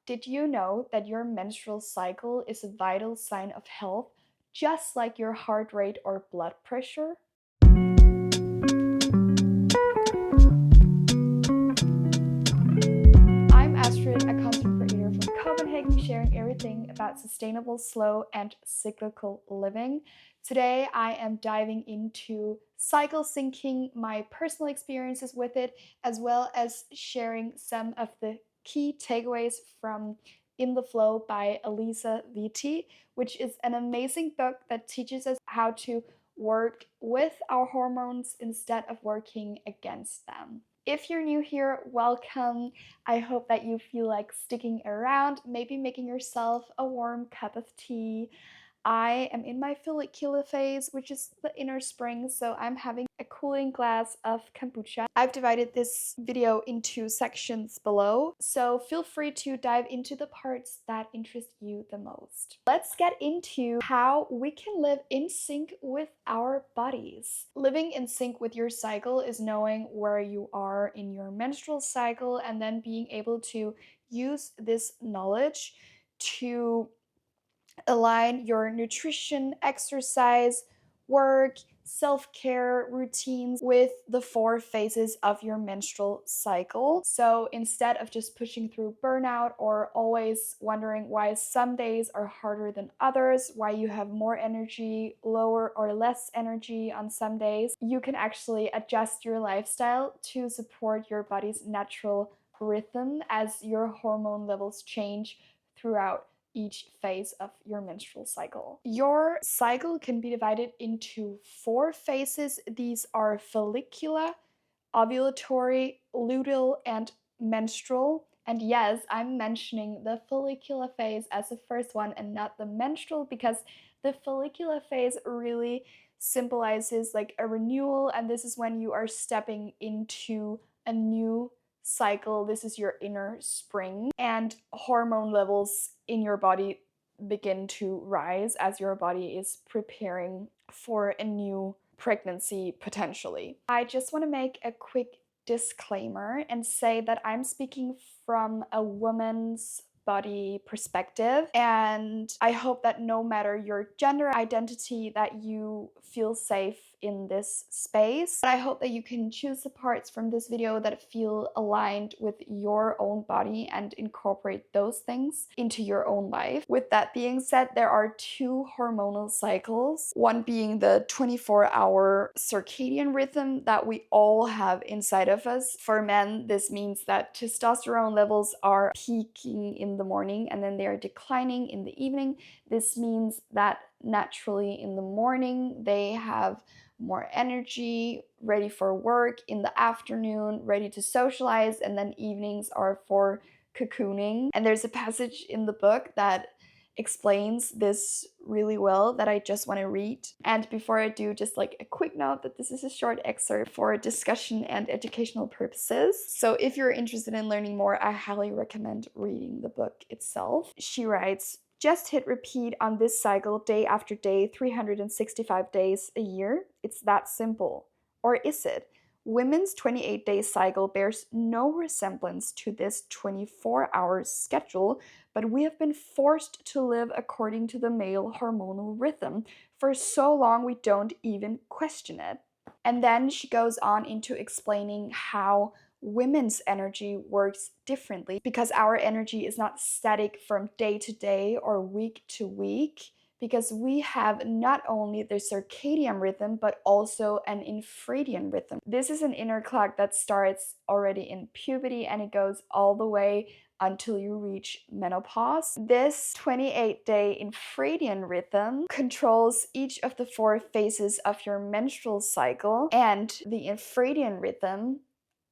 Did you know that your menstrual cycle is a vital sign of health, just like your heart rate or blood pressure? I'm Astrid, a content creator from Copenhagen, sharing everything about sustainable, slow, and cyclical living. Today, I am diving into cycle syncing, my personal experiences with it, as well as sharing some of the key takeaways from In the FLO by Alisa Vitti, which is an amazing book that teaches us how to work with our hormones instead of working against them. If you're new here, welcome. I hope that you feel like sticking around, maybe making yourself a warm cup of tea. I am in my follicular phase, which is the inner spring, so I'm having a cooling glass of kombucha. I've divided this video into sections below, so feel free to dive into the parts that interest you the most. Let's get into how we can live in sync with our bodies. Living in sync with your cycle is knowing where you are in your menstrual cycle and then being able to use this knowledge to align your nutrition, exercise, work, self-care routines with the 4 phases of your menstrual cycle. So instead of just pushing through burnout or always wondering why some days are harder than others, why you have more energy, lower or less energy on some days, you can actually adjust your lifestyle to support your body's natural rhythm as your hormone levels change throughout each phase of your menstrual cycle. Your cycle can be divided into 4 phases. These are follicular, ovulatory, luteal, and menstrual. And yes, I'm mentioning the follicular phase as the first one and not the menstrual, because the follicular phase really symbolizes like a renewal, and this is when you are stepping into a new cycle. This is your inner spring, and hormone levels in your body begin to rise as your body is preparing for a new pregnancy potentially. I just want to make a quick disclaimer and say that I'm speaking from a woman's body perspective, and I hope that no matter your gender identity that you feel safe in this space. But I hope that you can choose the parts from this video that feel aligned with your own body and incorporate those things into your own life. With that being said, there are 2 hormonal cycles, one being the 24-hour circadian rhythm that we all have inside of us. For men, this means that testosterone levels are peaking in the morning and then they are declining in the evening. This means that naturally in the morning they have more energy, ready for work, in the afternoon, ready to socialize, and then evenings are for cocooning. And there's a passage in the book that explains this really well that I just want to read. And before I do, just like a quick note that this is a short excerpt for discussion and educational purposes. So if you're interested in learning more, I highly recommend reading the book itself. She writes, "Just hit repeat on this cycle day after day, 365 days a year. It's that simple. Or is it? Women's 28-day cycle bears no resemblance to this 24-hour schedule, but we have been forced to live according to the male hormonal rhythm. For so long, we don't even question it." And then she goes on into explaining how women's energy works differently, because our energy is not static from day to day or week to week, because we have not only the circadian rhythm but also an infradian rhythm. This is an inner clock that starts already in puberty and it goes all the way until you reach menopause. This 28-day infradian rhythm controls each of the 4 phases of your menstrual cycle, and the infradian rhythm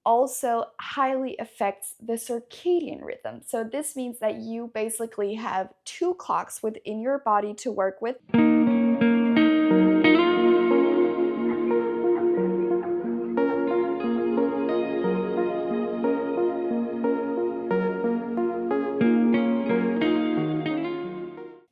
also highly affects the circadian rhythm. So this means that you basically have 2 clocks within your body to work with.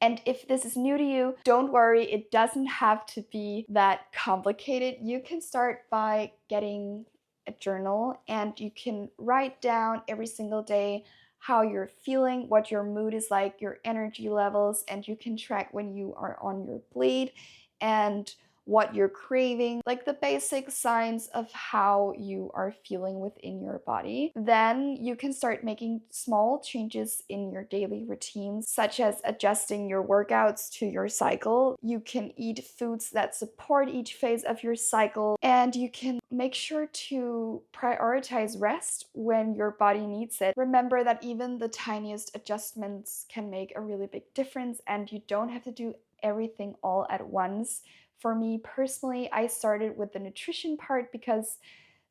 And if this is new to you, don't worry, it doesn't have to be that complicated. You can start by getting a journal and you can write down every single day how you're feeling, what your mood is like, your energy levels, and you can track when you are on your bleed and what you're craving, like the basic signs of how you are feeling within your body. Then you can start making small changes in your daily routines, such as adjusting your workouts to your cycle. You can eat foods that support each phase of your cycle, and you can make sure to prioritize rest when your body needs it. Remember that even the tiniest adjustments can make a really big difference, and you don't have to do everything all at once. For me personally, I started with the nutrition part because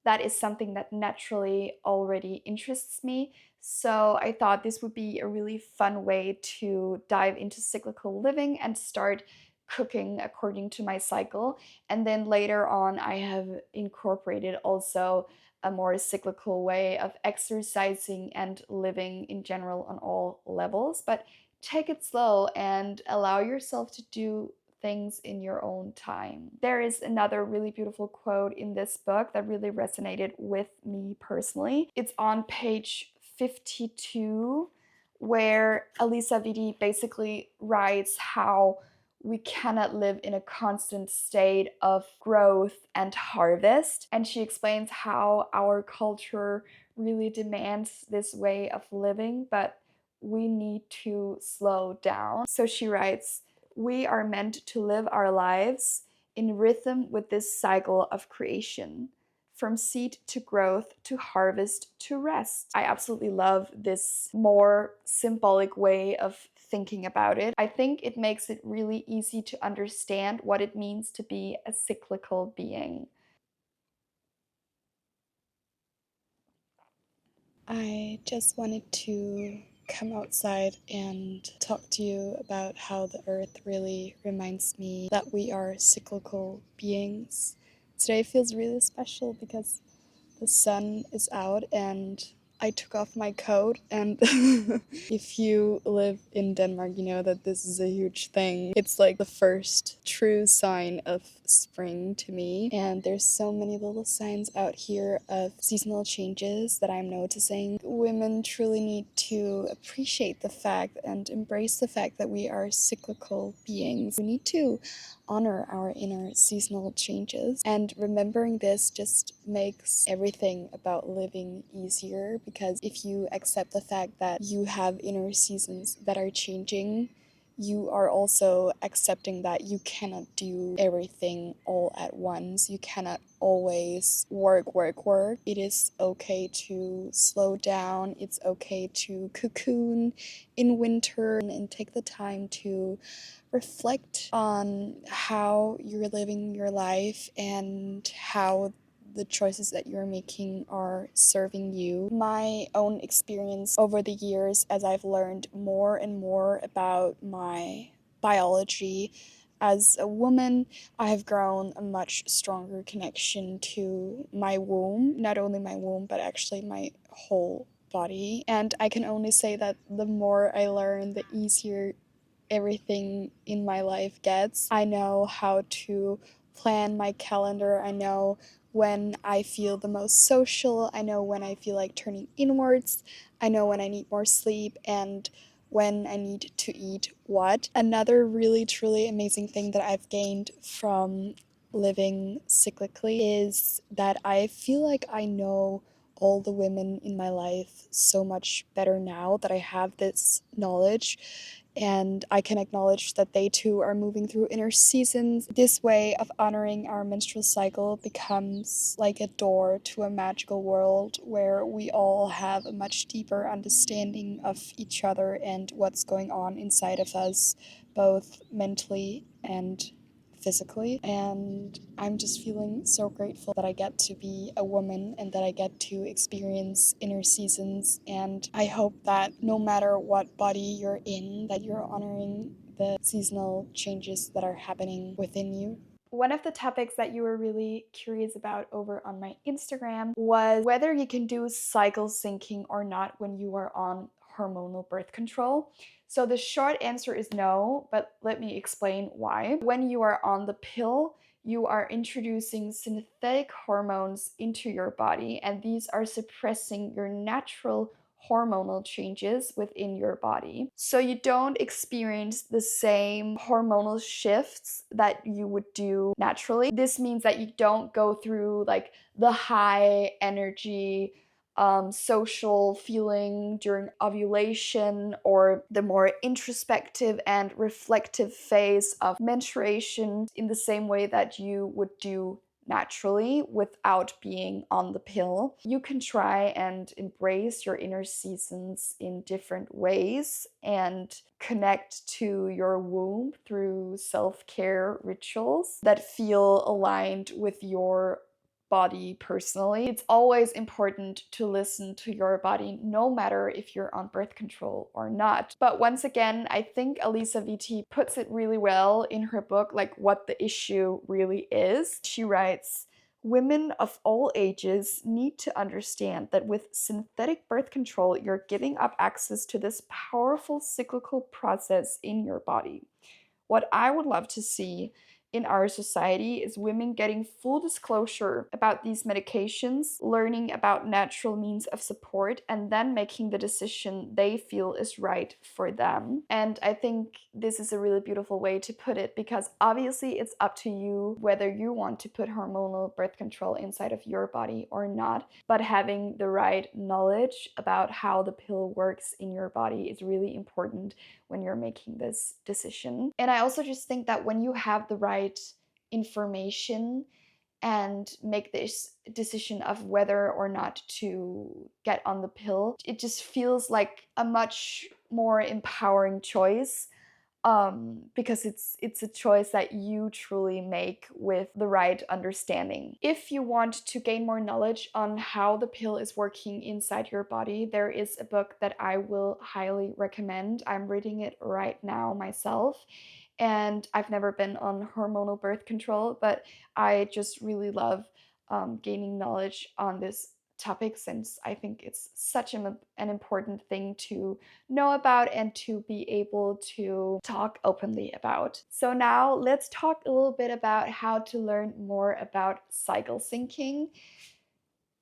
that is something that naturally already interests me. So I thought this would be a really fun way to dive into cyclical living and start cooking according to my cycle. And then later on, I have incorporated also a more cyclical way of exercising and living in general on all levels. But take it slow and allow yourself to do things in your own time. There is another really beautiful quote in this book that really resonated with me personally. It's on page 52, where Alisa Vitti basically writes how we cannot live in a constant state of growth and harvest. And she explains how our culture really demands this way of living, but we need to slow down. So she writes, we are meant to live our lives in rhythm with this cycle of creation, from seed to growth to harvest to rest. I absolutely love this more symbolic way of thinking about it. I think it makes it really easy to understand what it means to be a cyclical being. I just wanted to come outside and talk to you about how the earth really reminds me that we are cyclical beings. Today feels really special because the sun is out and I took off my coat, and if you live in Denmark, you know that this is a huge thing. It's like the first true sign of spring to me, and there's so many little signs out here of seasonal changes that I'm noticing. Women truly need to appreciate the fact and embrace the fact that we are cyclical beings. We need to honor our inner seasonal changes, and remembering this just makes everything about living easier, because if you accept the fact that you have inner seasons that are changing, you are also accepting that you cannot do everything all at once. You cannot always work. It is okay to slow down. It's okay to cocoon in winter and take the time to reflect on how you're living your life and how the choices that you're making are serving you. My own experience over the years, as I've learned more and more about my biology as a woman, I have grown a much stronger connection to my womb, not only my womb, but actually my whole body. And I can only say that the more I learn, the easier everything in my life gets. I know how to plan my calendar. I know when I feel the most social. I know when I feel like turning inwards. I know when I need more sleep and when I need to eat what. Another really truly amazing thing that I've gained from living cyclically is that I feel like I know all the women in my life so much better now that I have this knowledge, and I can acknowledge that they too are moving through inner seasons. This way of honoring our menstrual cycle becomes like a door to a magical world where we all have a much deeper understanding of each other and what's going on inside of us, both mentally and physically. And I'm just feeling so grateful that I get to be a woman and that I get to experience inner seasons. And I hope that no matter what body you're in, that you're honoring the seasonal changes that are happening within you. One of the topics that you were really curious about over on my Instagram was whether you can do cycle syncing or not when you are on hormonal birth control. So the short answer is no, but let me explain why. When you are on the pill, you are introducing synthetic hormones into your body, and these are suppressing your natural hormonal changes within your body. So you don't experience the same hormonal shifts that you would do naturally. This means that you don't go through like the high energy social feeling during ovulation or the more introspective and reflective phase of menstruation in the same way that you would do naturally without being on the pill. You can try and embrace your inner seasons in different ways and connect to your womb through self-care rituals that feel aligned with your body personally. It's always important to listen to your body, no matter if you're on birth control or not. But once again, I think Alisa Vitti puts it really well in her book, like what the issue really is. She writes, women of all ages need to understand that with synthetic birth control, you're giving up access to this powerful cyclical process in your body. What I would love to see in our society is women getting full disclosure about these medications, learning about natural means of support, and then making the decision they feel is right for them. And I think this is a really beautiful way to put it, because obviously it's up to you whether you want to put hormonal birth control inside of your body or not. But having the right knowledge about how the pill works in your body is really important when you're making this decision. And I also just think that when you have the right information and make this decision of whether or not to get on the pill, it just feels like a much more empowering choice, because it's a choice that you truly make with the right understanding. If you want to gain more knowledge on how the pill is working inside your body, there is a book that I will highly recommend. I'm reading it right now myself, and I've never been on hormonal birth control, but I just really love gaining knowledge on this topic, since I think it's such an important thing to know about and to be able to talk openly about. So now let's talk a little bit about how to learn more about cycle syncing.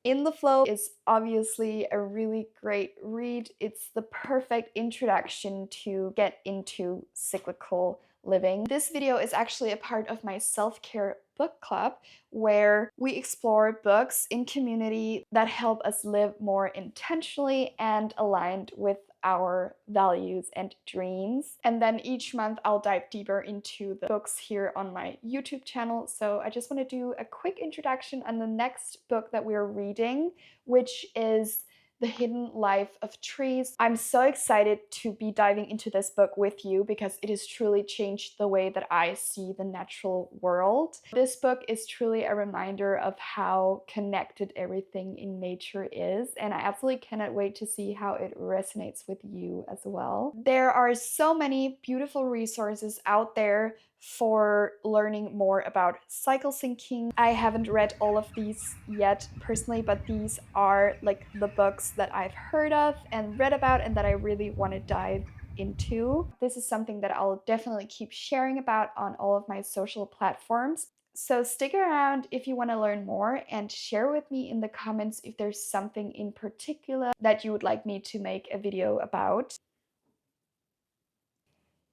In the FLO is obviously a really great read. It's the perfect introduction to get into cyclical living. This video is actually a part of my self-care book club, where we explore books in community that help us live more intentionally and aligned with our values and dreams. And then each month I'll dive deeper into the books here on my YouTube channel. So I just want to do a quick introduction on the next book that we're reading, which is The Hidden Life of Trees. I'm so excited to be diving into this book with you because it has truly changed the way that I see the natural world. This book is truly a reminder of how connected everything in nature is, and I absolutely cannot wait to see how it resonates with you as well. There are so many beautiful resources out there for learning more about cycle syncing. I haven't read all of these yet personally, but these are like the books that I've heard of and read about and that I really want to dive into. This is something that I'll definitely keep sharing about on all of my social platforms. So stick around if you want to learn more, and share with me in the comments if there's something in particular that you would like me to make a video about.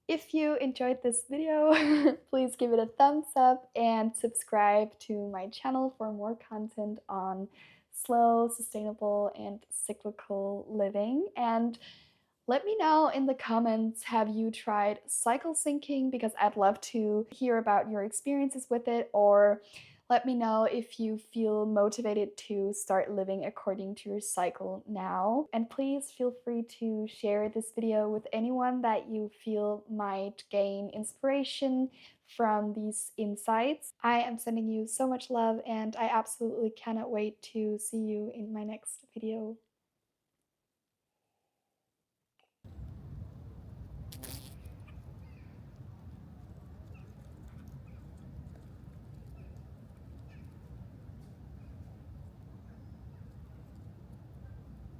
If you enjoyed this video, please give it a thumbs up and subscribe to my channel for more content on slow, sustainable, and cyclical living. And let me know in the comments, have you tried cycle syncing? Because I'd love to hear about your experiences with it, or let me know if you feel motivated to start living according to your cycle now. And please feel free to share this video with anyone that you feel might gain inspiration from these insights. I am sending you so much love, and I absolutely cannot wait to see you in my next video.